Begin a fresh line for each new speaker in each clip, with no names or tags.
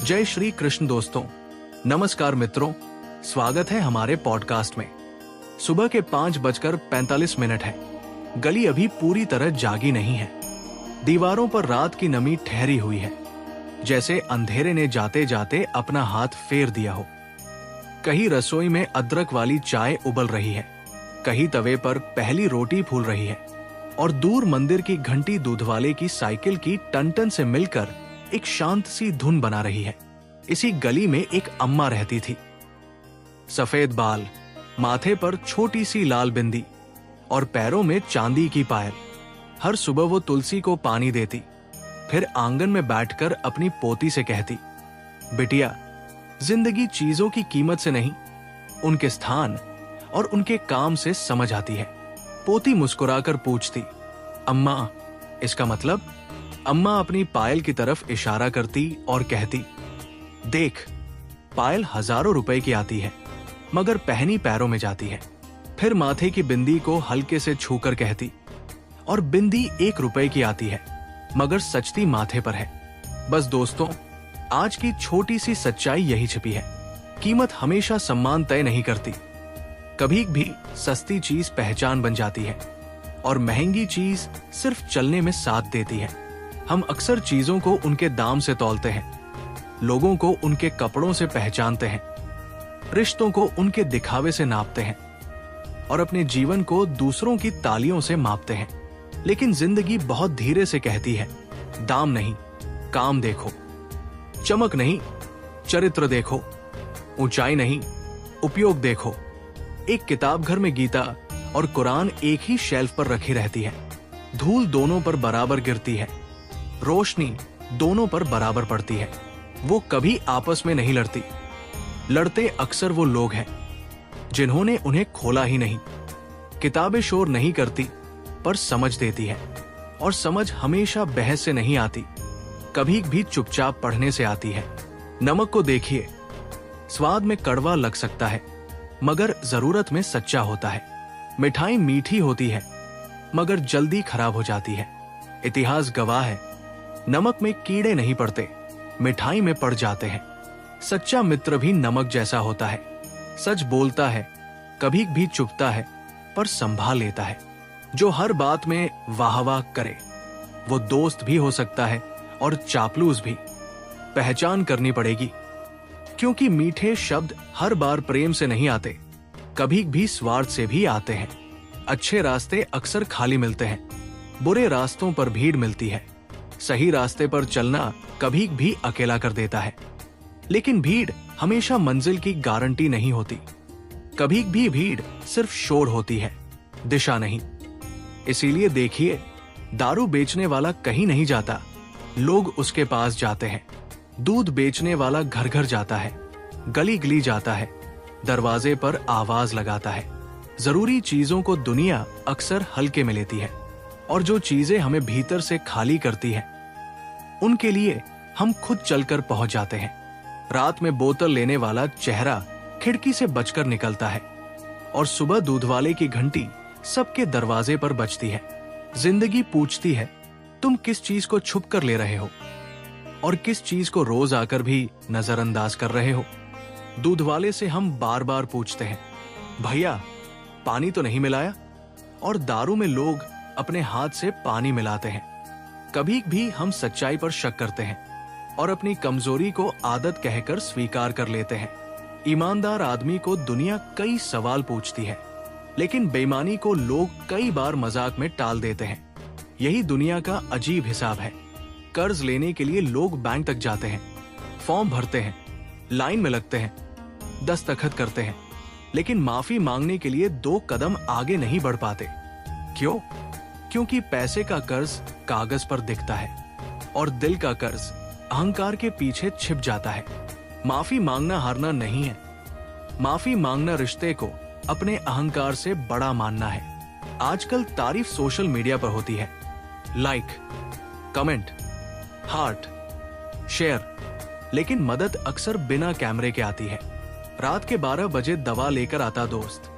जय श्री कृष्ण दोस्तों, नमस्कार मित्रों, स्वागत है हमारे पॉडकास्ट में। सुबह के 5:45 है। गली अभी पूरी तरह जागी नहीं है। दीवारों पर रात की नमी ठहरी हुई है, जैसे अंधेरे ने जाते जाते अपना हाथ फेर दिया हो। कहीं रसोई में अदरक वाली चाय उबल रही है, कहीं तवे पर पहली रोटी फूल रही है, और दूर मंदिर की घंटी दूधवाले की साइकिल की टन-टन से मिलकर एक शांत सी धुन बना रही है। इसी गली में एक अम्मा रहती थी। सफेद बाल, माथे पर छोटी सी लाल बिंदी और पैरों में चांदी की पायल। हर सुबह वो तुलसी को पानी देती, फिर आंगन में बैठकर अपनी पोती से कहती, बिटिया, जिंदगी चीजों की कीमत से नहीं, उनके स्थान और उनके काम से समझ आती है। पोती मुस्कुराकर पूछती, अम्मा, इसका मतलब? अम्मा अपनी पायल की तरफ इशारा करती और कहती, देख, पायल हजारों रुपए की आती है, मगर पहनी पैरों में जाती है। फिर माथे की बिंदी को हल्के से छूकर कहती, और बिंदी 1 रुपए की आती है, मगर सचती माथे पर है। बस दोस्तों, आज की छोटी सी सच्चाई यही छिपी है। कीमत हमेशा सम्मान तय नहीं करती। कभी भी सस्ती चीज पहचान बन जाती है और महंगी चीज सिर्फ चलने में साथ देती है। हम अक्सर चीजों को उनके दाम से तौलते हैं, लोगों को उनके कपड़ों से पहचानते हैं, रिश्तों को उनके दिखावे से नापते हैं और अपने जीवन को दूसरों की तालियों से मापते हैं। लेकिन जिंदगी बहुत धीरे से कहती है, दाम नहीं, काम देखो। चमक नहीं, चरित्र देखो। ऊंचाई नहीं, उपयोग देखो। एक किताब घर में गीता और कुरान एक ही शेल्फ पर रखी रहती है। धूल दोनों पर बराबर गिरती है, रोशनी दोनों पर बराबर पड़ती है। वो कभी आपस में नहीं लड़ती। लड़ते अक्सर वो लोग हैं जिन्होंने उन्हें खोला ही नहीं। किताबें शोर नहीं करती, पर समझ देती है, और समझ हमेशा बहस से नहीं आती, कभी भी चुपचाप पढ़ने से आती है। नमक को देखिए, स्वाद में कड़वा लग सकता है, मगर जरूरत में सच्चा होता है। मिठाई मीठी होती है, मगर जल्दी खराब हो जाती है। इतिहास गवाह है, नमक में कीड़े नहीं पड़ते, मिठाई में पड़ जाते हैं। सच्चा मित्र भी नमक जैसा होता है, सच बोलता है, कभी भी चुपता है, पर संभाल लेता है। जो हर बात में वाह वाह करे, वो दोस्त भी हो सकता है और चापलूस भी। पहचान करनी पड़ेगी, क्योंकि मीठे शब्द हर बार प्रेम से नहीं आते, कभी भी स्वार्थ से भी आते हैं। अच्छे रास्ते अक्सर खाली मिलते हैं, बुरे रास्तों पर भीड़ मिलती है। सही रास्ते पर चलना कभी भी अकेला कर देता है, लेकिन भीड़ हमेशा मंजिल की गारंटी नहीं होती। कभी भी भीड़ सिर्फ शोर होती है, दिशा नहीं। इसीलिए देखिए, दारू बेचने वाला कहीं नहीं जाता, लोग उसके पास जाते हैं। दूध बेचने वाला घर घर जाता है, गली गली जाता है, दरवाजे पर आवाज लगाता है। जरूरी चीजों को दुनिया अक्सर हल्के में लेती है, और जो चीजें हमें भीतर से खाली करती हैं, उनके लिए हम खुद चलकर पहुंच जाते हैं। रात में बोतल लेने वाला चेहरा खिड़की से बचकर निकलता है, और सुबह दूध वाले की घंटी सबके दरवाजे पर बजती है। जिंदगी पूछती है, तुम किस चीज को छुप कर ले रहे हो और किस चीज को रोज आकर भी नजरअंदाज कर रहे हो। दूध वाले से हम बार बार पूछते हैं, भैया पानी तो नहीं मिलाया? और दारू में लोग अपने हाथ से पानी मिलाते हैं। कभी भी हम सच्चाई पर शक करते हैं और अपनी कमजोरी को आदत कहकर स्वीकार कर लेते हैं। ईमानदार आदमी को दुनिया कई सवाल पूछती है, लेकिन बेईमानी को लोग कई बार मजाक में टाल देते हैं। यही दुनिया का अजीब हिसाब है। कर्ज लेने के लिए लोग बैंक तक जाते हैं, फॉर्म भरते हैं, लाइन में लगते हैं, दस्तखत करते हैं, लेकिन माफी मांगने के लिए 2 कदम आगे नहीं बढ़ पाते। क्यों? क्योंकि पैसे का कर्ज कागज पर दिखता है और दिल का कर्ज अहंकार के पीछे छिप जाता है। माफी मांगना हारना नहीं है, माफी मांगना रिश्ते को अपने अहंकार से बड़ा मानना है। आजकल तारीफ सोशल मीडिया पर होती है, लाइक, कमेंट, हार्ट, शेयर, लेकिन मदद अक्सर बिना कैमरे के आती है। रात के 12 बजे दवा लेकर आता दोस्त,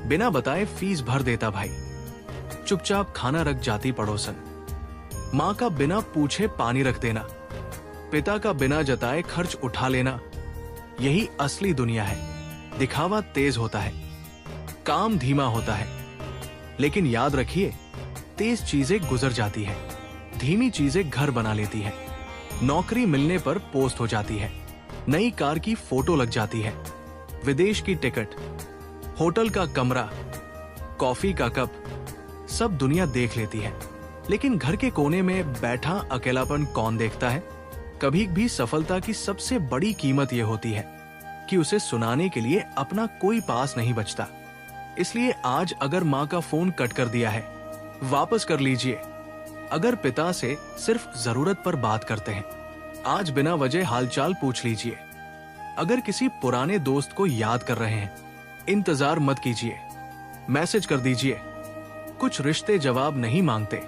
बिना बताए फीस भर देता भाई। चुपचाप खाना रख जाती पड़ोसन, माँ का बिना पूछे पानी रख देना, पिता का बिना जताए खर्च उठा लेना, यही असली दुनिया है। दिखावा तेज होता है, काम धीमा होता है, लेकिन याद रखिए, तेज चीजें गुजर जाती है, धीमी चीजें घर बना लेती है। नौकरी मिलने पर पोस्ट हो जाती है, नई कार की फोटो लग जाती है, विदेश की टिकट, होटल का कमरा, कॉफी का कप, सब दुनिया देख लेती है। लेकिन घर के कोने में बैठा अकेलापन कौन देखता है? कभी भी सफलता की सबसे बड़ी कीमत यह होती है कि उसे सुनाने के लिए अपना कोई पास नहीं बचता। इसलिए आज अगर माँ का फोन कट कर दिया है, वापस कर लीजिए। अगर पिता से सिर्फ जरूरत पर बात करते हैं, आज बिना वजह हालचाल पूछ लीजिए। अगर किसी पुराने दोस्त को याद कर रहे हैं, इंतजार मत कीजिए, मैसेज कर दीजिए। कुछ रिश्ते जवाब नहीं मांगते,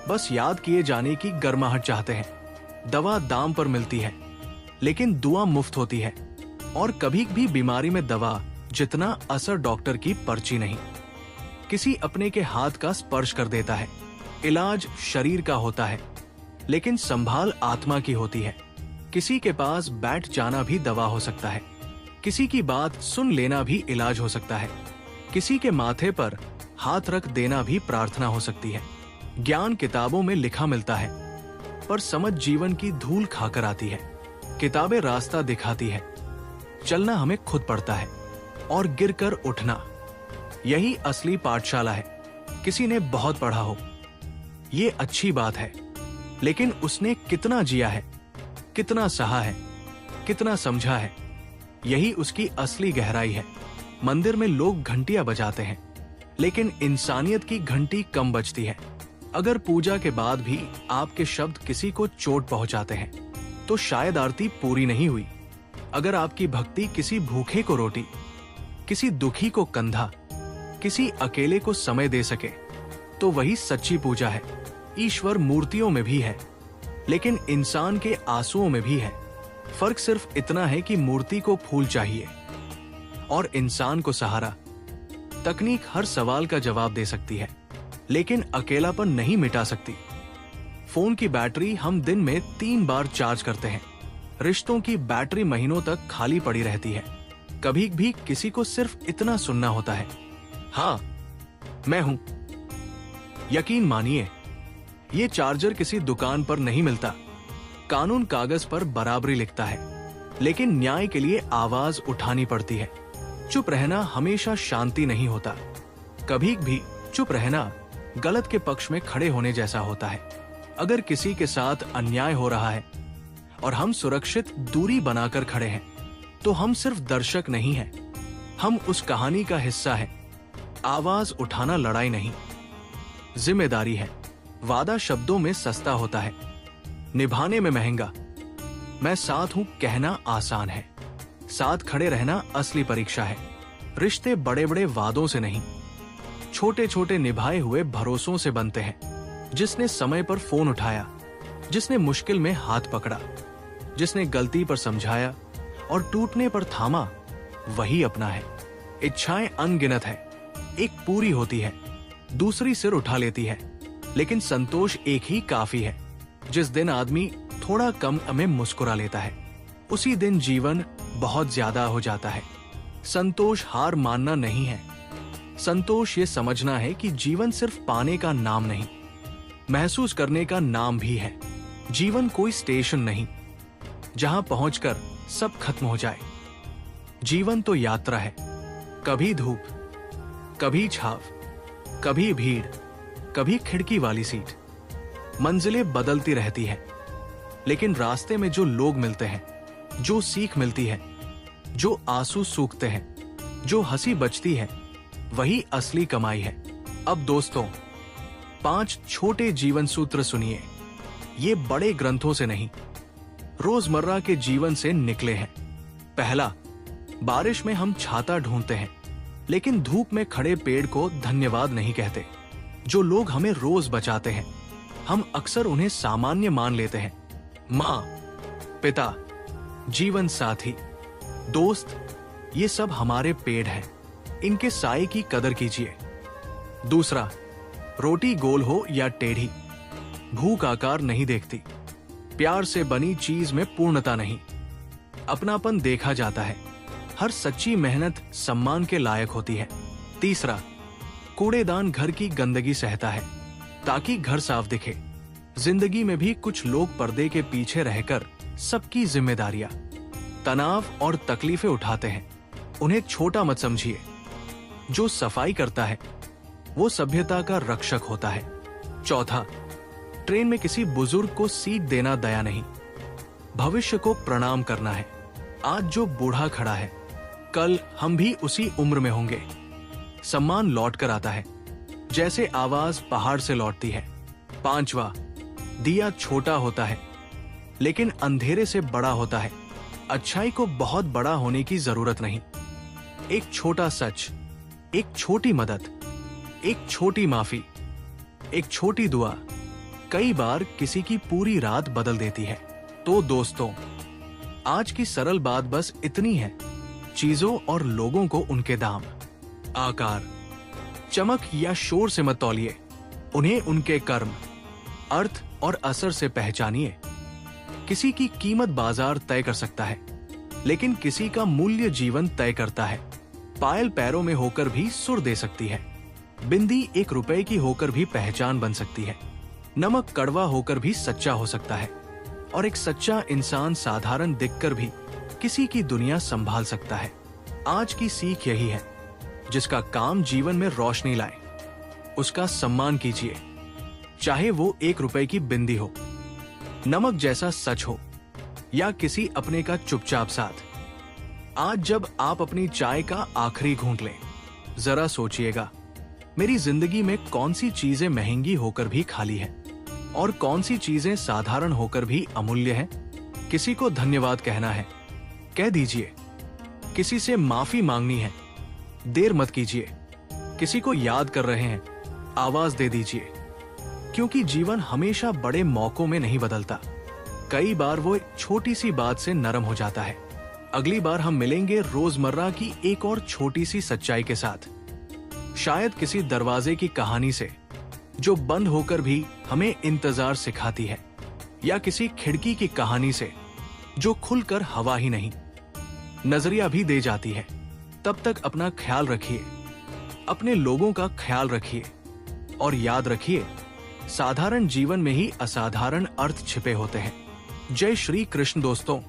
बस याद किए जाने की गर्माहट चाहते हैं। दवा दाम पर मिलती है, लेकिन दुआ मुफ्त होती है। और कभी भी बीमारी में दवा जितना असर डॉक्टर की पर्ची नहीं। किसी अपने के हाथ का स्पर्श कर देता है, इलाज शरीर का होता है, लेकिन संभाल आत्मा की होती है। किसी के पास बैठ जाना भी दवा हो सकता है, किसी की बात सुन लेना भी इलाज हो सकता है, किसी के माथे पर हाथ रख देना भी प्रार्थना हो सकती है। ज्ञान किताबों में लिखा मिलता है, पर समझ जीवन की धूल खाकर आती है। किताबें रास्ता दिखाती है, चलना हमें खुद पड़ता है, और गिरकर उठना, यही असली पाठशाला है। किसी ने बहुत पढ़ा हो, ये अच्छी बात है, लेकिन उसने कितना जिया है, कितना सहा है, कितना समझा है, यही उसकी असली गहराई है। मंदिर में लोग घंटियां बजाते हैं, लेकिन इंसानियत की घंटी कम बजती है। अगर पूजा के बाद भी आपके शब्द किसी को चोट पहुंचाते हैं, तो शायद आरती पूरी नहीं हुई। अगर आपकी भक्ति किसी भूखे को रोटी, किसी दुखी को कंधा, किसी अकेले को समय दे सके, तो वही सच्ची पूजा है। ईश्वर मूर्तियों में भी है, लेकिन इंसान के आंसुओं में भी है। फर्क सिर्फ इतना है कि मूर्ति को फूल चाहिए और इंसान को सहारा। तकनीक हर सवाल का जवाब दे सकती है, लेकिन अकेलापन नहीं मिटा सकती। फोन की बैटरी हम दिन में 3 बार चार्ज करते हैं, रिश्तों की बैटरी महीनों तक खाली पड़ी रहती है। कभी भी किसी को सिर्फ इतना सुनना होता है, हाँ मैं हूं। यकीन मानिए, ये चार्जर किसी दुकान पर नहीं मिलता। कानून कागज पर बराबरी लिखता है, लेकिन न्याय के लिए आवाज उठानी पड़ती है। चुप रहना हमेशा शांति नहीं होता। कभी भी चुप रहना गलत के पक्ष में खड़े होने जैसा होता है। अगर किसी के साथ अन्याय हो रहा है और हम सुरक्षित दूरी बनाकर खड़े हैं, तो हम सिर्फ दर्शक नहीं हैं, हम उस कहानी का हिस्सा हैं। आवाज उठाना लड़ाई नहीं, जिम्मेदारी है। वादा शब्दों में सस्ता होता है, निभाने में महंगा। मैं साथ हूं कहना आसान है, साथ खड़े रहना असली परीक्षा है। रिश्ते बड़े बड़े वादों से नहीं, छोटे छोटे निभाए हुए भरोसों से बनते हैं। जिसने समय पर फोन उठाया, जिसने मुश्किल में हाथ पकड़ा, जिसने गलती पर समझाया और टूटने पर थामा, वही अपना है। इच्छाएं अनगिनत है, एक पूरी होती है, दूसरी सिर उठा लेती है, लेकिन संतोष एक ही काफी है। जिस दिन आदमी थोड़ा कम में मुस्कुरा लेता है, उसी दिन जीवन बहुत ज्यादा हो जाता है। संतोष हार मानना नहीं है, संतोष ये समझना है कि जीवन सिर्फ पाने का नाम नहीं, महसूस करने का नाम भी है। जीवन कोई स्टेशन नहीं जहां पहुंचकर सब खत्म हो जाए। जीवन तो यात्रा है, कभी धूप, कभी छाव, कभी भीड़, कभी खिड़की वाली सीट। मंजिलें बदलती रहती है, लेकिन रास्ते में जो लोग मिलते हैं, जो सीख मिलती है, जो आंसू सूखते हैं, जो हंसी बचती है, वही असली कमाई है। अब दोस्तों, 5 छोटे जीवन सूत्र सुनिए। ये बड़े ग्रंथों से नहीं, रोजमर्रा के जीवन से निकले हैं। पहला, बारिश में हम छाता ढूंढते हैं, लेकिन धूप में खड़े पेड़ को धन्यवाद नहीं कहते। जो लोग हमें रोज बचाते हैं, हम अक्सर उन्हें सामान्य मान लेते हैं। माँ, पिता, जीवन साथी, दोस्त, ये सब हमारे पेड़ हैं, इनके साए की कदर कीजिए। दूसरा, रोटी गोल हो या टेढ़ी, भूख आकार नहीं देखती, प्यार से बनी चीज में पूर्णता नहीं, अपनापन देखा जाता है। हर सच्ची मेहनत सम्मान के लायक होती है। तीसरा, कूड़ेदान घर की गंदगी सहता है ताकि घर साफ दिखे। जिंदगी में भी कुछ लोग पर्दे के पीछे रहकर सबकी जिम्मेदारियां, तनाव और तकलीफें उठाते हैं। उन्हें छोटा मत समझिए। जो सफाई करता है वो सभ्यता का रक्षक होता है। चौथा, ट्रेन में किसी बुजुर्ग को सीट देना दया नहीं, भविष्य को प्रणाम करना है। आज जो बूढ़ा खड़ा है, कल हम भी उसी उम्र में होंगे। सम्मान लौट कर आता है जैसे आवाज पहाड़ से लौटती है। पांचवा, दिया छोटा होता है लेकिन अंधेरे से बड़ा होता है। अच्छाई को बहुत बड़ा होने की जरूरत नहीं। एक छोटा सच, एक छोटी मदद, एक छोटी माफी, एक छोटी दुआ कई बार किसी की पूरी रात बदल देती है। तो दोस्तों, आज की सरल बात बस इतनी है। चीजों और लोगों को उनके दाम, आकार, चमक या शोर से मत तौलिए। उन्हें उनके कर्म, अर्थ और असर से पहचानिए। किसी की कीमत बाजार तय कर सकता है लेकिन किसी का मूल्य जीवन तय करता है। पायल पैरों में होकर भी सुर दे सकती है। बिंदी 1 रुपए की होकर भी पहचान बन सकती है। नमक कड़वा होकर भी सच्चा हो सकता है और एक सच्चा इंसान साधारण दिखकर भी किसी की दुनिया संभाल सकता है। आज की सीख यही है, जिसका काम जीवन में रोशनी लाए उसका सम्मान कीजिए, चाहे वो 1 रुपए की बिंदी हो, नमक जैसा सच हो या किसी अपने का चुपचाप साथ। आज जब आप अपनी चाय का आखिरी घूंट लें, जरा सोचिएगा, मेरी जिंदगी में कौन सी चीजें महंगी होकर भी खाली है और कौन सी चीजें साधारण होकर भी अमूल्य हैं। किसी को धन्यवाद कहना है, कह दीजिए। किसी से माफी मांगनी है, देर मत कीजिए। किसी को याद कर रहे हैं, आवाज दे दीजिए। क्योंकि जीवन हमेशा बड़े मौकों में नहीं बदलता, कई बार वो एक छोटी सी बात से नरम हो जाता है। अगली बार हम मिलेंगे रोजमर्रा की एक और छोटी सी सच्चाई के साथ, शायद किसी दरवाजे की कहानी से जो बंद होकर भी हमें इंतजार सिखाती है, या किसी खिड़की की कहानी से जो खुलकर हवा ही नहीं नजरिया भी दे जाती है। तब तक अपना ख्याल रखिए, अपने लोगों का ख्याल रखिए और याद रखिए, साधारण जीवन में ही असाधारण अर्थ छिपे होते हैं। जय श्री कृष्ण दोस्तों।